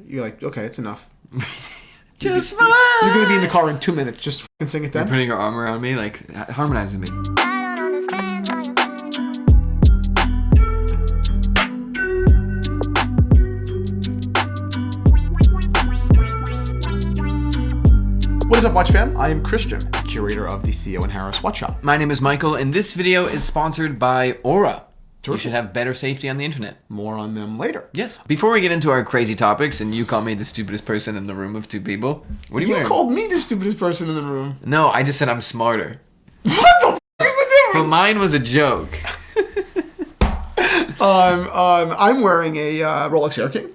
You're like, okay, it's enough. Just fine. You're going to be in the car in 2 minutes. Just fucking sing it then. You're putting your arm around me, like harmonizing me. I don't understand why What is up, Watch fam? I am Christian, curator of the Theo and Harris Watch Shop. My name is Michael, and this video is sponsored by Aura. You Terrific. should have better safety on the internet. More on them later. Yes. Before we get into our crazy topics, and you call me the stupidest person in the room of two people, what are you You wearing? called me the stupidest person in the room. No, I just said I'm smarter. What the f*** is the But difference? mine was a joke. I'm wearing a Rolex Air King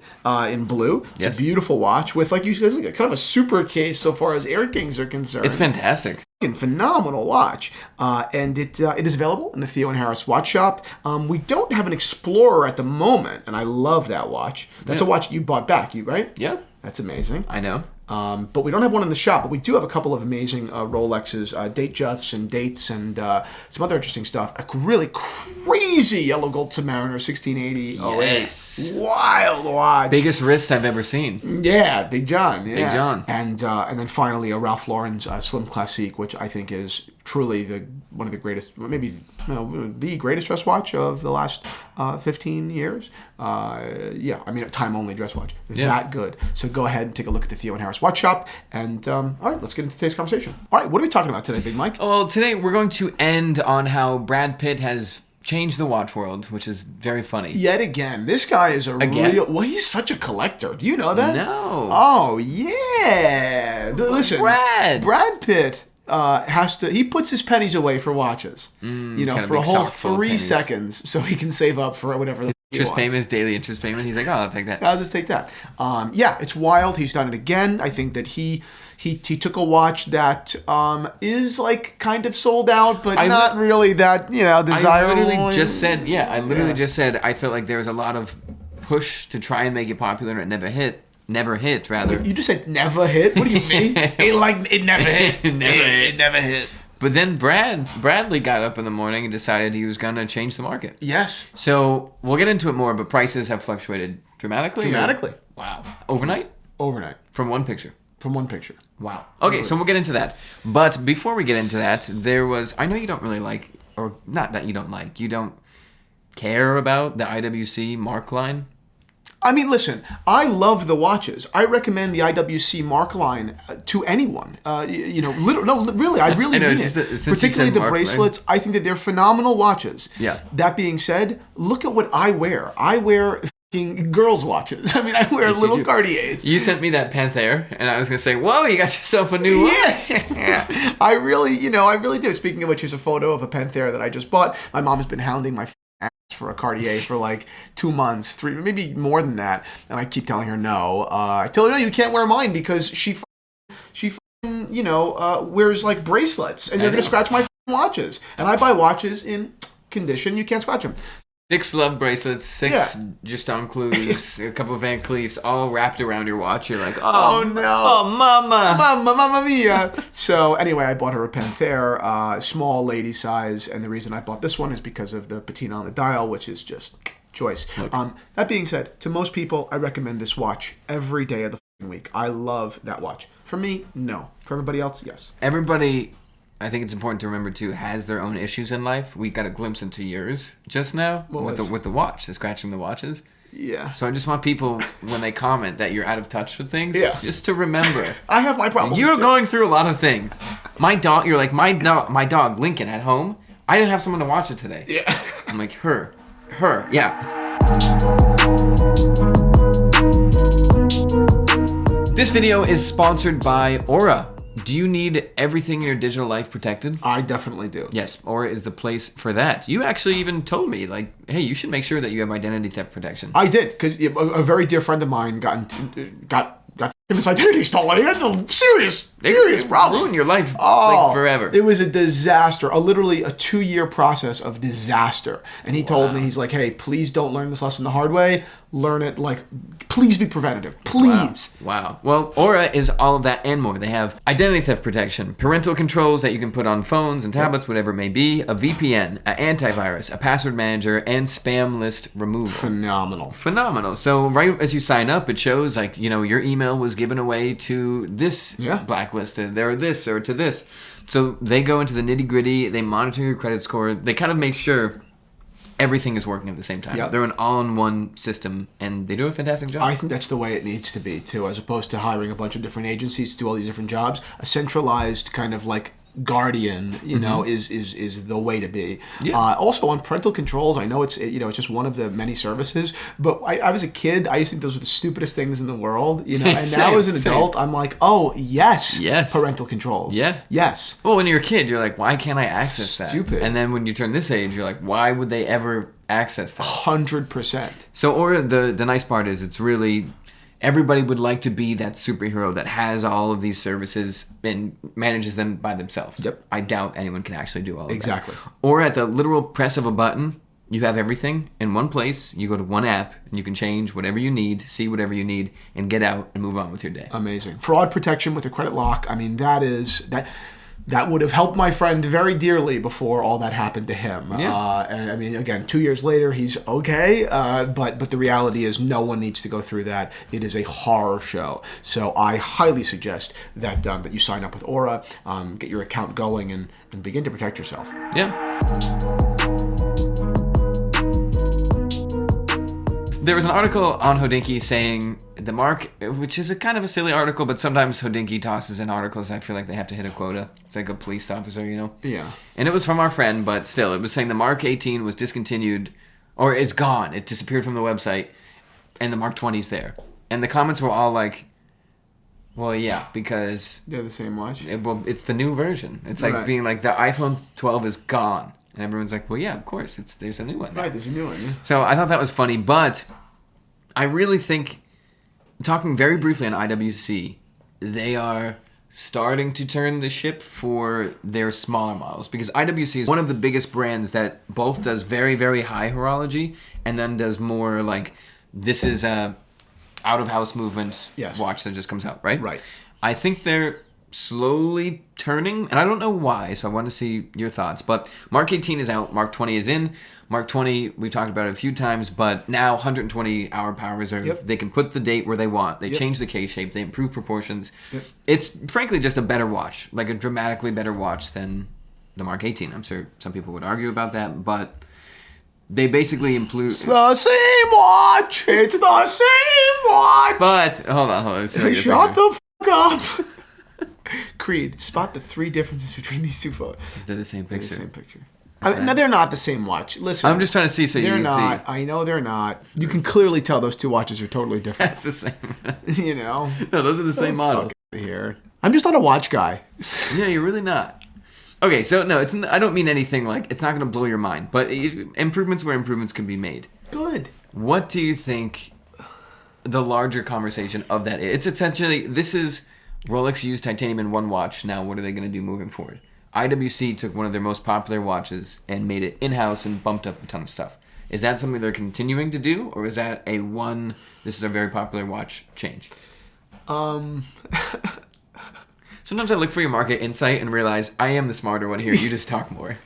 in blue. It's Yes. a beautiful watch with, like you guys, like, kind of a super case so far as Air Kings are concerned. It's fantastic. Phenomenal watch, and it is available in the Theo and Harris Watch Shop. We don't have an Explorer at the moment, and I love that watch. That's a watch you bought back, right? Yeah. That's amazing. I know. But we don't have one in the shop, but we do have a couple of amazing Rolexes, Datejust and dates, and some other interesting stuff. A really crazy yellow gold Submariner 1680 Yes. wild watch. Biggest wrist I've ever seen. Yeah, Big John. Yeah. Big John. And then finally a Ralph Lauren's Slim Classique, which I think is truly one of the greatest, maybe the greatest dress watch of the last 15 years. Yeah, I mean a time-only dress watch. Yeah. That good. So go ahead and take a look at the Theo and Harris Watch Shop. And all right, let's get into today's conversation. All right, what are we talking about today, Big Mike? Well, today we're going to end on how Brad Pitt has changed the watch world, which is very funny. Yet again, this guy is well, he's such a collector. Do you know that? No. Oh, yeah. Listen, Brad Pitt he puts his pennies away for watches. For a whole 3 seconds so he can save up for whatever the Interest payment, daily interest payment. He's like, oh, I'll take that. I'll just take that. Yeah, it's wild. He's done it again. I think that he took a watch that is like kind of sold out, but not really that desirable. I literally just said I felt like there was a lot of push to try and make it popular, and it never hit. Rather, you just said never hit. What do you mean? It never hit. It never hit. But then Bradley got up in the morning and decided he was going to change the market. Yes. So we'll get into it more, but prices have fluctuated dramatically. Dramatically. Wow. Overnight? Overnight. From one picture. From one picture. Wow. Okay, so we'll get into that. But before we get into that, I know you don't really like, or not that you don't like, you don't care about the IWC Mark line. I mean, listen, I love the watches. I recommend the IWC Mark line to anyone. Really, I really mean it. Particularly the bracelets, I think that they're phenomenal watches. Yeah. That being said, look at what I wear. I wear girls' watches. I mean, I wear little Cartiers. You sent me that Panther, and I was going to say, whoa, you got yourself a new one. Yeah. I really do. Speaking of which, here's a photo of a Panther that I just bought. My mom has been hounding my for a Cartier for like 2 months, 3, maybe more than that, and I keep telling her no. I tell her no, you can't wear mine because she wears like bracelets, and they're gonna scratch my watches. And I buy watches in condition; you can't scratch them. 6 love bracelets, 6 Justin Clues, a couple of Van Cleefs, all wrapped around your watch. You're like, oh no, oh mamma mia. So anyway, I bought her a Panther, small lady size, and the reason I bought this one is because of the patina on the dial, which is just choice. That being said, to most people, I recommend this watch every day of the week. I love that watch. For me, no. For everybody else, yes. Everybody, I think it's important to remember too, has their own issues in life. We got a glimpse into yours just now with the watch, the scratching the watches. Yeah. So I just want people, when they comment that you're out of touch with things, just to remember. I have my problems. You're going through a lot of things. My dog, you're like, my dog, Lincoln, at home, I didn't have someone to watch it today. Yeah. I'm like, her, yeah. This video is sponsored by Aura. Do you need everything in your digital life protected? I definitely do. Yes, Aura is the place for that. You actually even told me, like, hey, you should make sure that you have identity theft protection. I did, because a very dear friend of mine got his identity stolen. He had a serious problem. Ruin your life like forever. It was a disaster, literally a 2-year process of disaster. And he told me, he's like, hey, please don't learn this lesson the hard way. Learn it, like, please be preventative. Please. Wow. Well, Aura is all of that and more. They have identity theft protection, parental controls that you can put on phones and tablets, whatever it may be, a VPN, an antivirus, a password manager, and spam list removal. Phenomenal. So right as you sign up, it shows, like, you know, your email was given away to this blacklisted, or this, or to this. So they go into the nitty-gritty, they monitor your credit score, they kind of make sure everything is working at the same time. Yep. They're an all-in-one system, and they do a fantastic job. I think that's the way it needs to be, too, as opposed to hiring a bunch of different agencies to do all these different jobs. A centralized kind of, like, guardian, you know, is the way to be. Yeah. Also, on parental controls, I know it's just one of the many services, but I was a kid, I used to think those were the stupidest things in the world, you know, and now as an adult, I'm like, oh, yes, parental controls. Yeah. Yes. Well, when you're a kid, you're like, why can't I access that? Stupid. And then when you turn this age, you're like, why would they ever access that? 100%. So, or the nice part is it's really... Everybody would like to be that superhero that has all of these services and manages them by themselves. Yep. I doubt anyone can actually do all of that. Exactly. Or at the literal press of a button, you have everything in one place. You go to one app, and you can change whatever you need, see whatever you need, and get out and move on with your day. Amazing. Fraud protection with a credit lock. I mean, that would have helped my friend very dearly before all that happened to him. Yeah. And I mean, again, 2 years later, he's okay. But the reality is no one needs to go through that. It is a horror show. So I highly suggest that you sign up with Aura, get your account going, and begin to protect yourself. Yeah. There was an article on Hodinkee saying the Mark, which is a kind of a silly article, but sometimes Hodinkee tosses in articles. I feel like they have to hit a quota. It's like a police officer, you know? Yeah. And it was from our friend, but still, it was saying the Mark 18 was discontinued, or is gone. It disappeared from the website, and the Mark 20's there. And the comments were all like, well, yeah, because... They're the same watch? It's the new version. It's like being like, the iPhone 12 is gone. And everyone's like, well, yeah, of course. There's a new one now. Right, there's a new one, yeah. So I thought that was funny, but I really think, talking very briefly on IWC, they are starting to turn the ship for their smaller models. Because IWC is one of the biggest brands that both does very, very high horology and then does more like, this is a out-of-house movement watch that just comes out, right? Right. I think they're slowly turning, and I don't know why, so I want to see your thoughts. But Mark 18 is out, Mark 20 is in. Mark 20, we've talked about it a few times, but now 120-hour power reserve. Yep. They can put the date where they want. They change the case shape. They improve proportions. Yep. It's frankly just a better watch, like a dramatically better watch than the Mark 18. I'm sure some people would argue about that, but they basically include... It's the same watch! It's the same watch! But, hold on. Shut the f*** up! Creed, spot the 3 differences between these two photos. They're the same picture. They're the same picture. No, they're not the same watch. Listen. I'm just trying to see so you can see. They're not. I know they're not. You can clearly tell those 2 watches are totally different. That's the same. You know? No, those are the same models. Here. I'm just not a watch guy. Yeah, you're really not. Okay, so no, I don't mean anything like, it's not going to blow your mind, but improvements where improvements can be made. Good. What do you think the larger conversation of that is? It's essentially, this is Rolex used titanium in one watch. Now, what are they going to do moving forward? IWC took one of their most popular watches and made it in-house and bumped up a ton of stuff. Is that something they're continuing to do, or is that this is a very popular watch change? Sometimes I look for your market insight and realize I am the smarter one here. You just talk more.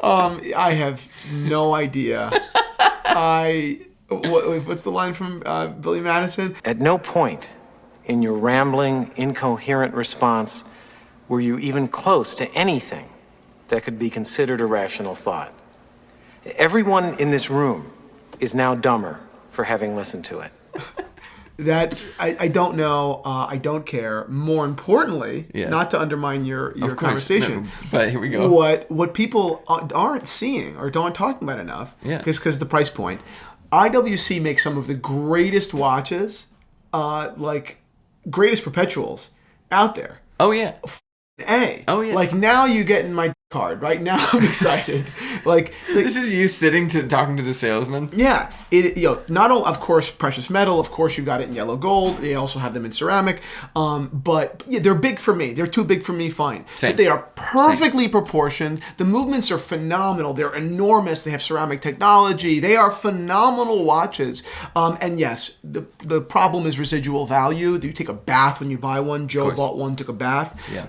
I have no idea. What's the line from Billy Madison? At no point in your rambling, incoherent response were you even close to anything that could be considered a rational thought. Everyone in this room is now dumber for having listened to it. That I don't know. I don't care. More importantly, not to undermine your conversation, but here we go. What people aren't seeing or don't talking about enough, because the price point. IWC makes some of the greatest watches, greatest perpetuals out there. Oh yeah. Oh yeah. Like now you get in my card. Right now I'm excited. Like This is you sitting to talking to the salesman. yeah, not only, of course, precious metal. Of course, you got it in yellow gold. They also have them in ceramic. But yeah, they're big for me. They're too big for me. Fine, Same. but they are perfectly proportioned. The movements are phenomenal. They're enormous. They have ceramic technology. They are phenomenal watches. And yes, the problem is residual value. You take a bath when you buy one. Joe bought one, took a bath. Yeah.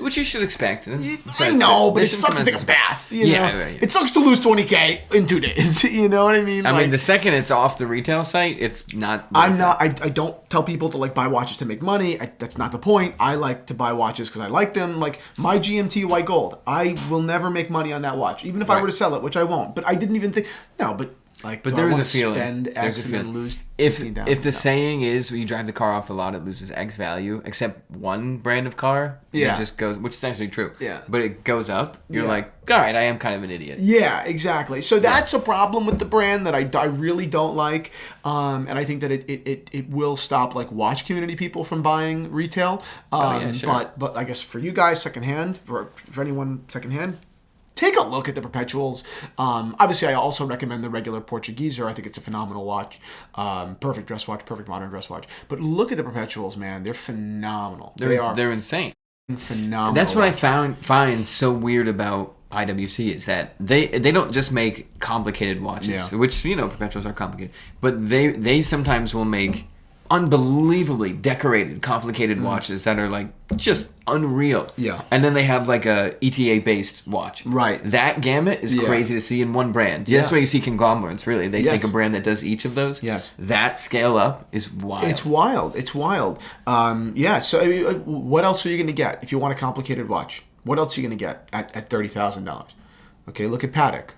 Which you should expect. I know, but it sucks to take a bath. You know? Right. It sucks to lose 20K in 2 days. You know what I mean? I mean, the second it's off the retail site, it's not. I don't tell people to like buy watches to make money. That's not the point. I like to buy watches because I like them. Like my GMT white gold, I will never make money on that watch, even if I were to sell it, which I won't. But I didn't even think. No, but. Like, but do there I is want a to feeling. spend X and then lose if $15,000? if the saying is you drive the car off the lot, it loses X value, except one brand of car, Yeah. it just goes, which is actually true. Yeah. But it goes up. You're Yeah. like, all right, I am kind of an idiot. Yeah, exactly. So that's a problem with the brand that I really don't like, and I think that it will stop like watch community people from buying retail. Yeah, sure. But I guess for you guys, secondhand, for anyone secondhand. Take a look at the Perpetuals. Obviously, I also recommend the regular Portugueser. I think it's a phenomenal watch. Perfect dress watch, perfect modern dress watch. But look at the Perpetuals, man. They're phenomenal. They're insane. Phenomenal. That's what watches. I find so weird about IWC is that they don't just make complicated watches, Yeah. which Perpetuals are complicated, but they sometimes will make unbelievably decorated, complicated watches that are like just unreal. Yeah. And then they have like a ETA based watch. Right. That gamut is crazy to see in one brand. Yeah. That's why you see conglomerates, really. They take a brand that does each of those. Yes. That scale up is wild. It's wild. It's wild. Yeah. So I mean, what else are you going to get if you want a complicated watch? What else are you going to get at $30,000? Okay, look at Patek.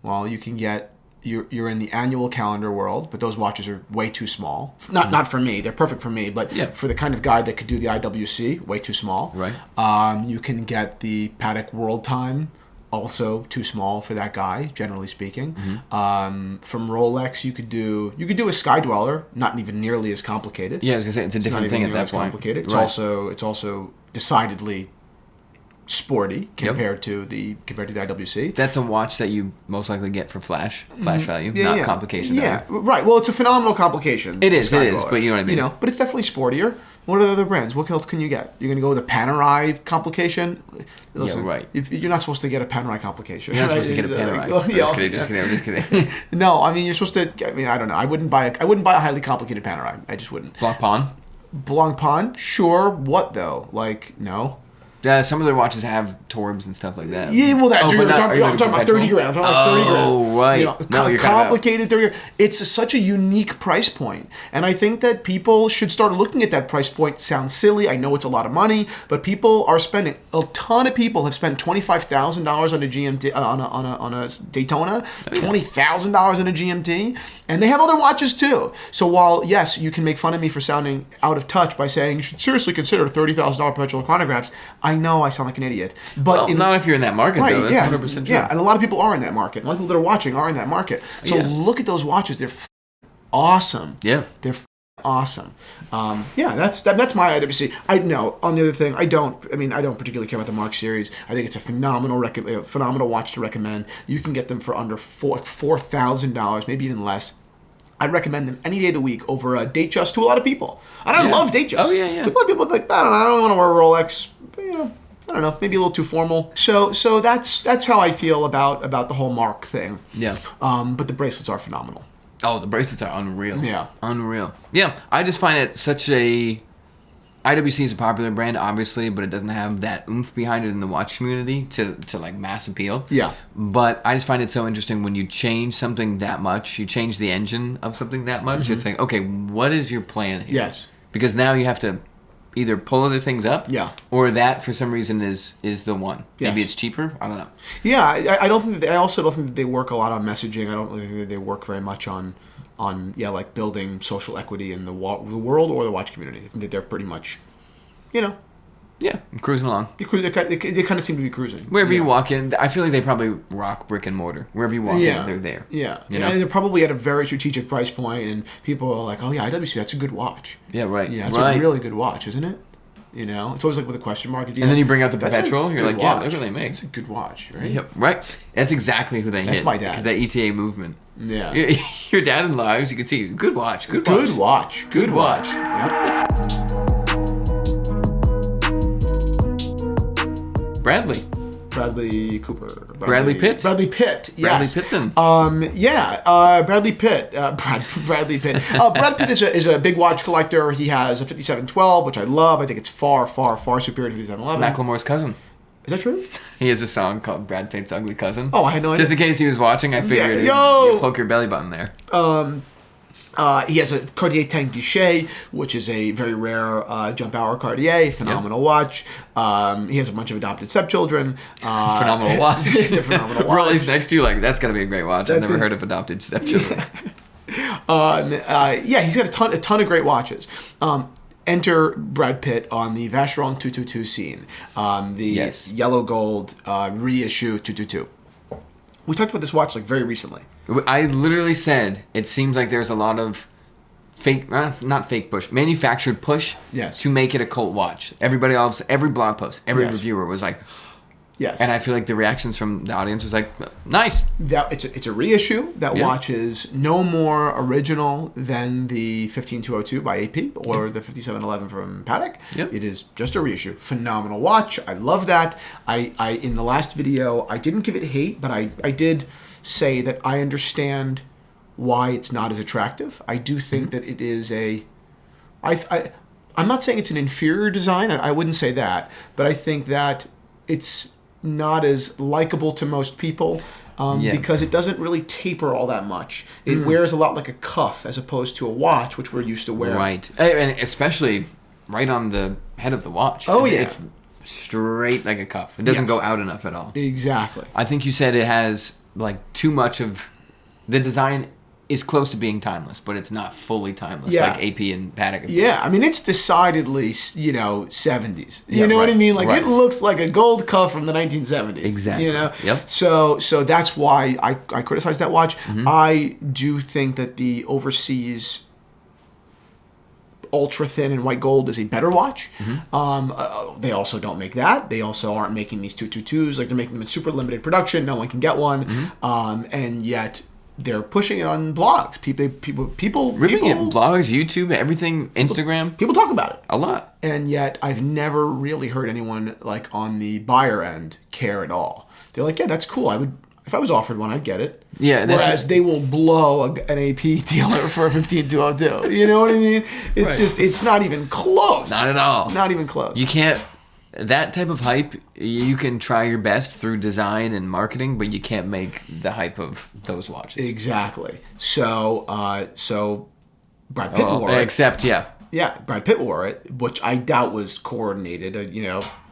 Well, you can get. You're in the annual calendar world, but those watches are way too small. Not for me. They're perfect for me, but for the kind of guy that could do the IWC, way too small. Right. You can get the Patek World Time, also too small for that guy, generally speaking. From Rolex, you could do a Sky Dweller, not even nearly as complicated. Yeah, I was gonna say it's a different thing at that point. Complicated. It's Right. also decidedly sporty compared to the IWC. That's a watch that you most likely get for flash value, not complication value. Yeah, right. Well, it's a phenomenal complication. It is, Sky it is, Dweller. but you know what I mean. But it's definitely sportier. What are the other brands? What else can you get? You're going to go with a Panerai complication? Listen, right. You're not supposed to get a Panerai complication. You're not supposed to get a Panerai. Well, Just kidding. No, I mean, you're supposed to. I mean, I don't know. I wouldn't buy a highly complicated Panerai. I just wouldn't. Blancpain? Sure. What though? Like, no. Some of their watches have Torbs and stuff like that. Yeah, well, I'm talking about 30 grand. I'm talking about 30 grand. Oh, right. No, you're complicated 30 grand. It's such a unique price point. And I think that people should start looking at that price point. Sounds silly. I know it's a lot of money, but people are spending. A ton of people have spent $25,000 on a GMT, on a Daytona, $20,000 on a GMT, and they have other watches too. So while, yes, you can make fun of me for sounding out of touch by saying you should seriously consider $30,000 perpetual chronographs, I know I sound like an idiot, but not if you're in that market, though. That's 100% true. Yeah, and a lot of people are in that market. A lot of people that are watching are in that market. So look at those watches; they're awesome. Yeah, they're awesome. That's my IWC. I know. On the other thing, I don't particularly care about the Mark series. I think it's a phenomenal watch to recommend. You can get them for under $4,000, maybe even less. I'd recommend them any day of the week over a Datejust to a lot of people. And I love Datejust. Oh, yeah. But a lot of people are like, I don't want to wear a Rolex. But, I don't know, maybe a little too formal. So that's how I feel about the whole Mark thing. Yeah. But the bracelets are phenomenal. Oh, the bracelets are unreal. Yeah. Unreal. Yeah, I just find it such a... IWC is a popular brand, obviously, but it doesn't have that oomph behind it in the watch community to like mass appeal. Yeah. But I just find it so interesting when you change something that much, you change the engine of something that much, it's like, okay, what is your plan here? Yes. Because now you have to either pull other things up, or that for some reason is the one. Yes. Maybe it's cheaper. I don't know. Yeah, I don't think. I also don't think that they work a lot on messaging. I don't really think that they work very much on like building social equity in the world or the watch community. I think that they're pretty much, Yeah, I'm cruising along. They kind of seem to be cruising. Wherever you walk in, I feel like they probably rock brick and mortar. Wherever you walk in, they're there. Yeah. You know? And they're probably at a very strategic price point, and people are like, oh yeah, IWC, that's a good watch. Yeah, right. Yeah, it's right. a really good watch, isn't it? You know, it's always like with a question mark at the And end. then you bring out the That's a Perpetual. You're good like, yeah, watch. look what they make. It's a good watch, right? Yep, right. That's exactly who they hit. That's my dad. Because that ETA movement. Yeah. Your dad in lives, you can see, good watch, good Good watch. watch. Good watch. Yep. Bradley. Bradley Cooper. Bradley Pitt? Bradley Pitt, yes. Bradley Pitt then. Bradley Pitt. Bradley Pitt. Brad Pitt is a big watch collector. He has a 5712, which I love. I think it's far, far, far superior to 5711. Macklemore's cousin. Is that true? He has a song called Brad Pitt's Ugly Cousin. Oh, I had no idea. Just in case he was watching, I figured yo! you poke your belly button there. He has a Cartier Tank Guichet, which is a very rare jump hour Cartier, phenomenal watch. He has a bunch of adopted stepchildren. Phenomenal watch. They're phenomenal watch. Rollies next to you, like, that's gotta be a great watch. I've never heard of adopted stepchildren. He's got a ton of great watches. Enter Brad Pitt on the Vacheron 222 scene, the yellow gold reissue 222. We talked about this watch like very recently. I literally said it seems like there's a lot of fake, not fake push, manufactured push to make it a cult watch. Everybody else, every blog post, every reviewer was like, yes. And I feel like the reactions from the audience was like, nice. It's a reissue. That watch is no more original than the 15202 by AP or the 5711 from Patek. Yep. It is just a reissue. Phenomenal watch. I love that. I in the last video, I didn't give it hate, but I did say that I understand why it's not as attractive. I do think that it is I'm not saying it's an inferior design. I wouldn't say that, but I think that it's not as likable to most people because it doesn't really taper all that much. It wears a lot like a cuff as opposed to a watch, which we're used to wearing. Right. And especially right on the head of the watch. Oh, yeah. It's straight like a cuff. It doesn't go out enough at all. Exactly. I think you said it has like too much of the design is close to being timeless, but it's not fully timeless like AP and Patek. Yeah, I mean, it's decidedly, 70s. You know what I mean? Like, right. it looks like a gold cuff from the 1970s. Exactly. You know? Yep. So that's why I criticize that watch. I do think that the overseas ultra thin and white gold is a better watch. They also don't make that. They also aren't making these 222s. Like, they're making them in super limited production. No one can get one. And yet they're pushing it on blogs. People Ripping it, blogs, YouTube, everything, Instagram. People talk about it a lot. and yet I've never really heard anyone like on the buyer end care at all. They're like, yeah, that's cool. I would, if I was offered one, I'd get it. Yeah. Whereas they will blow an AP dealer for a 15202. You know what I mean? It's just, it's not even close. Not at all. It's not even close. You can't. That type of hype, you can try your best through design and marketing, but you can't make the hype of those watches. Exactly. So Brad Pitt wore it. Except, Yeah, Brad Pitt wore it, which I doubt was coordinated.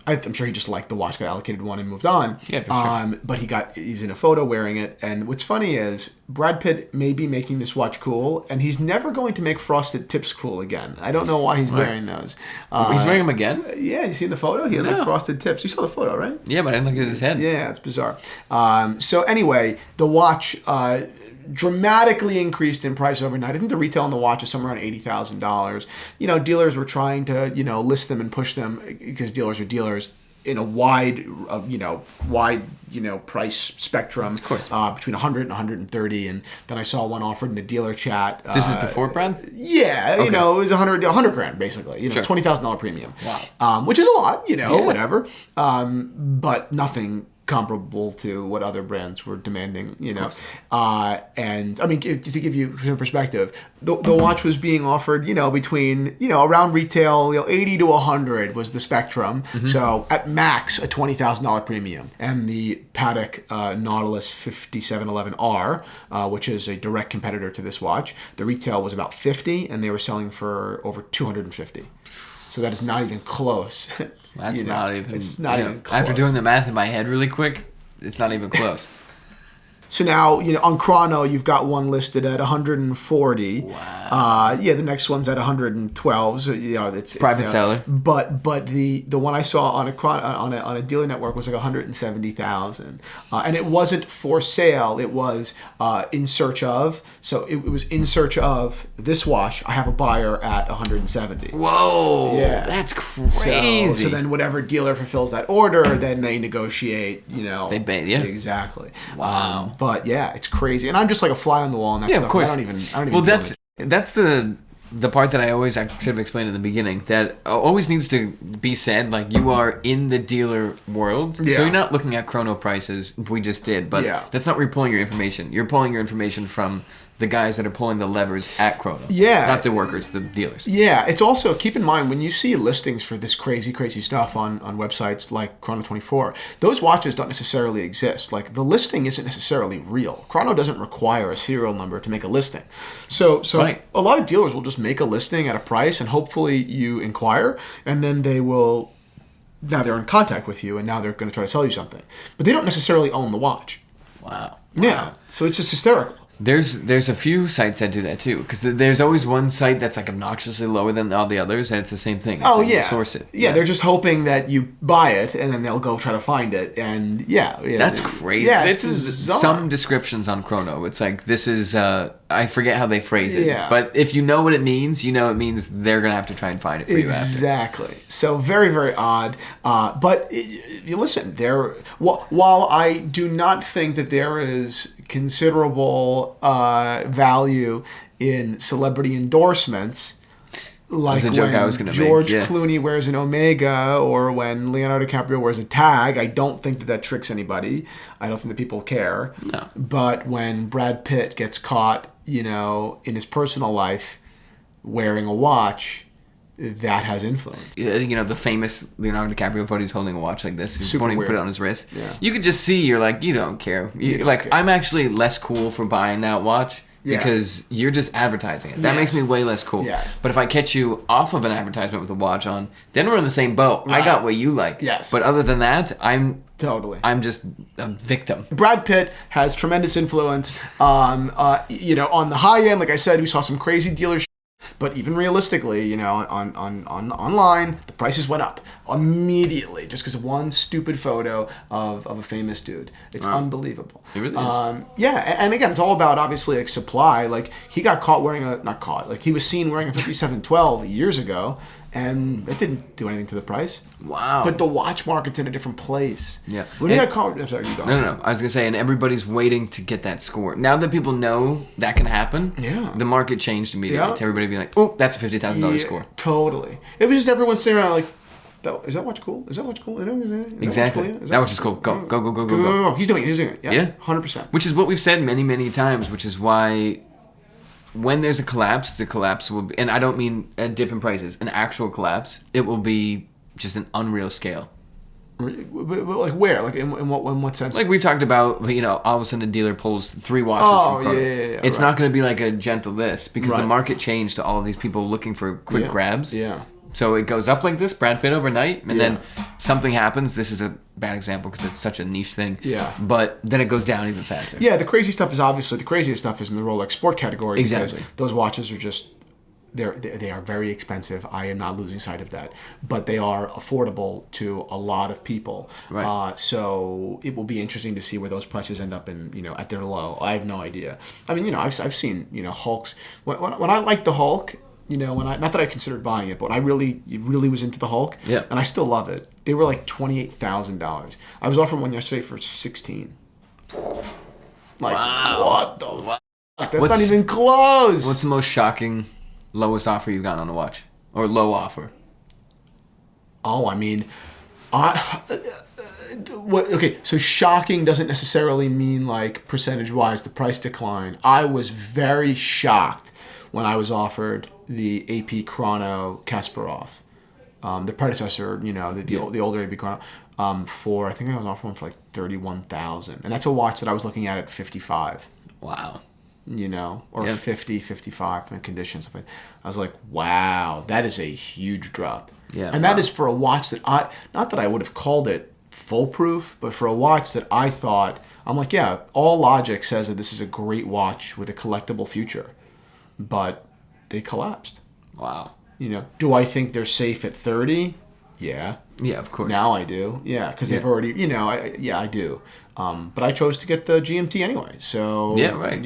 I'm sure he just liked the watch, got allocated one, and moved on. Yeah, for sure. But he's in a photo wearing it. And what's funny is Brad Pitt may be making this watch cool, and he's never going to make frosted tips cool again. I don't know why he's wearing those. he's wearing them again? Yeah, you seen the photo? He has like frosted tips. You saw the photo, right? Yeah, but I didn't look at his head. Yeah, it's bizarre. So anyway, the watch dramatically increased in price overnight. I think the retail on the watch is somewhere around $80,000. Dealers were trying to, list them and push them because dealers are dealers in a wide price spectrum. Of course. Between 100 and 130. And then I saw one offered in a dealer chat. This is before Brad? Yeah, Okay. it was 100 grand basically. Sure. $20,000 premium. Wow. Which is a lot, whatever. But nothing comparable to what other brands were demanding, and I mean, to give you some perspective, the watch was being offered, between, around retail, 80 to 100 was the spectrum. So at max, a $20,000 premium. And the Patek Nautilus 5711R, which is a direct competitor to this watch, the retail was about 50, and they were selling for over 250. So that is not even close. That's not even. It's not even close. After doing the math in my head really quick, it's not even close. So now, on Chrono, you've got one listed at 140. Wow. The next one's at 112. So it's Private seller. But the one I saw on a dealer network was like 170,000, and it wasn't for sale. It was in search of. So it was in search of this watch. I have a buyer at 170. Whoa. Yeah. That's crazy. So then whatever dealer fulfills that order, then they negotiate. They pay. Yeah. Exactly. Wow. But yeah, it's crazy, and I'm just like a fly on the wall on that stuff. Of course. I don't even. Well, that's the part that I should have explained in the beginning, that always needs to be said. Like, you are in the dealer world, so you're not looking at chrono prices. We just did, but that's not where you're pulling your information. You're pulling your information from the guys that are pulling the levers at Chrono. Yeah. Not the workers, the dealers. Yeah. It's also, keep in mind, when you see listings for this crazy, crazy stuff on websites like Chrono24, those watches don't necessarily exist. Like, the listing isn't necessarily real. Chrono doesn't require a serial number to make a listing. So Right. A lot of dealers will just make a listing at a price, and hopefully you inquire, and then they will, now they're in contact with you, and now they're going to try to sell you something. But they don't necessarily own the watch. Wow. Yeah. So it's just hysterical. There's a few sites that do that too, because there's always one site that's like obnoxiously lower than all the others, and it's the same thing. It's Oh, like you yeah. source it. Yeah, they're just hoping that you buy it, and then they'll go try to find it. And That's crazy. Yeah, This it's is bizarre. some descriptions on Chrono. It's like, this is, I forget how they phrase it. Yeah. But if you know what it means, it means they're going to have to try and find it for you after. Exactly. So very, very odd. But you listen, while I do not think that there is considerable value in celebrity endorsements, like a joke when I was gonna make, George yeah. Clooney wears an Omega, or when Leonardo DiCaprio wears a tag, I don't think that trick anybody. I don't think that people care. No. But when Brad Pitt gets caught, in his personal life wearing a watch, that has influence. The famous Leonardo DiCaprio photo, he's holding a watch like this. He's Super pointing to put weird. it on his wrist. Yeah. You could just see, you're like, you don't care. Care. I'm actually less cool for buying that watch. Yeah. Because you're just advertising it. That Yes. makes me way less cool. Yes. But if I catch you off of an advertisement with a watch on, then we're in the same boat. Right. I got what you like. Yes. But other than that, I'm just a victim. Brad Pitt has tremendous influence on the high end. Like I said, we saw some crazy dealership. But even realistically, on online, the prices went up immediately just because of one stupid photo of a famous dude. It's unbelievable. It really is. And again, it's all about obviously like supply. Like he got caught wearing he was seen wearing a 5712 years ago, and it didn't do anything to the price. Wow. But the watch market's in a different place. Yeah. When he got caught, I'm sorry, you go. No. I was gonna say, and everybody's waiting to get that score. Now that people know that can happen, the market changed immediately to everybody being like, "Oh, that's a $50,000 score." Totally. It was just everyone sitting around like, "Is that watch cool? Is that watch cool? Exactly. That watch is cool. Go. He's doing it. Yeah. 100%. Which is what we've said many, many times. Which is why, when there's a collapse, the collapse will be, and I don't mean a dip in prices, an actual collapse. It will be just an unreal scale. Like where? Like in what sense? Like we've talked about, all of a sudden a dealer pulls 3 watches from Chrono. Yeah, it's right. not going to be like a gentle this, because the Right. market changed to all of these people looking for quick grabs. Yeah. So it goes up like this, Brad Pitt overnight, and then something happens. This is a bad example because it's such a niche thing. Yeah. But then it goes down even faster. Yeah, the craziest stuff is in the Rolex sport category. Exactly. Because those watches are just they are very expensive. I am not losing sight of that, but they are affordable to a lot of people. Right. So it will be interesting to see where those prices end up at their low. I have no idea. I mean, I've seen Hulks when I liked the Hulk. Not that I considered buying it, but I really was into the Hulk. Yeah. And I still love it. They were like $28,000. I was offered one yesterday for $16,000. Like, Wow. what the fuck? That's What's- not even close. What's the most shocking lowest offer you've gotten on a watch? Or low offer? Okay, so shocking doesn't necessarily mean like percentage-wise the price decline. I was very shocked when I was offered the AP Chrono Kasparov, the predecessor, the older AP Chrono, I think I was offered one for like $31,000, and that's a watch that I was looking at 55. Wow. Or 50, 55 in conditions. I was like, wow, that is a huge drop. Yeah. And that is for a watch that not that I would have called it foolproof, but for a watch that I thought, I'm like, yeah, all logic says that this is a great watch with a collectible future, but they collapsed. Wow. Do I think they're safe at 30? Yeah. Yeah, of course. Now I do. Yeah, because they've already, I do. But I chose to get the GMT anyway. So, yeah, right.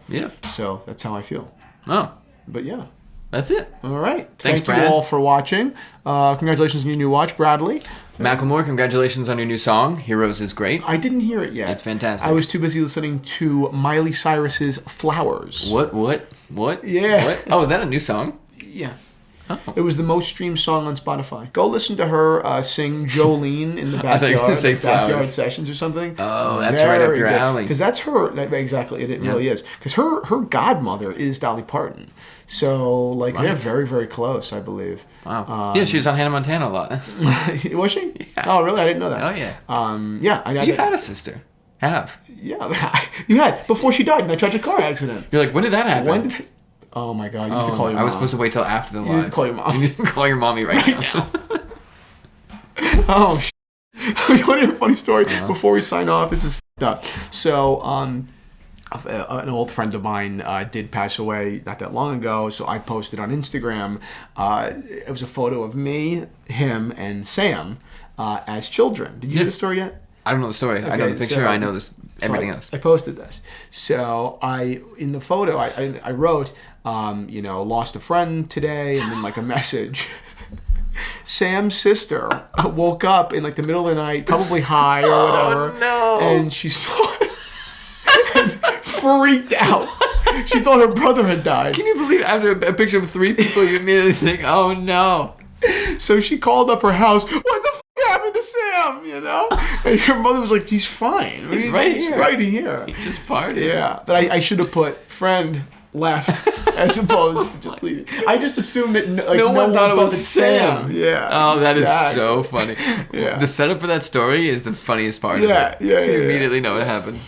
Yeah. So that's how I feel. Oh. But yeah. That's it. All right. Thanks, Thank Brad. you all for watching. Congratulations on your new watch, Bradley. Macklemore, congratulations on your new song. Heroes is great. I didn't hear it yet. It's fantastic. I was too busy listening to Miley Cyrus's Flowers. What? Yeah. What? Oh, is that a new song? Yeah. Oh. It was the most streamed song on Spotify. Go listen to her sing Jolene in the I thought you were backyard, gonna say backyard Flowers. sessions or something. Oh, that's right up your alley. Because that's her. Exactly, it really is. Because her godmother is Dolly Parton. So they're very, very close, I believe. Wow. Yeah, she was on Hannah Montana a lot. Was she? Yeah. Oh, really? I didn't know that. Oh, yeah. Yeah. You had a sister. Have. Yeah, you had before she died in a tragic car accident. You're like, when did that happen? Oh my God! You need to call your mom. I was supposed to wait till after the live. You need to call your mom. You need to call your mommy right now. Oh, you want to hear a funny story before we sign off? This is f***ed up. So, an old friend of mine did pass away not that long ago, so I posted on Instagram. It was a photo of me, him, and Sam as children. Did you hear the story yet? I don't know the story. I know the picture. I know this. Everything else. I posted this. So in the photo, I wrote, lost a friend today, and then a message. Sam's sister woke up in the middle of the night, probably high or whatever. Oh, no. And she saw it and freaked out. She thought her brother had died. Can you believe after a picture of 3 people you immediately think, oh no. So she called up her house. What the f*** happened to Sam? And her mother was like, he's fine. He's right here. He's right here. He just farted. Yeah, but I should have put friend left as opposed to just leaving. I just assumed that no one thought it was Sam. Yeah. Oh, that is so funny. Yeah. The setup for that story is the funniest part of Yeah, it. yeah, So you yeah. immediately know what happened.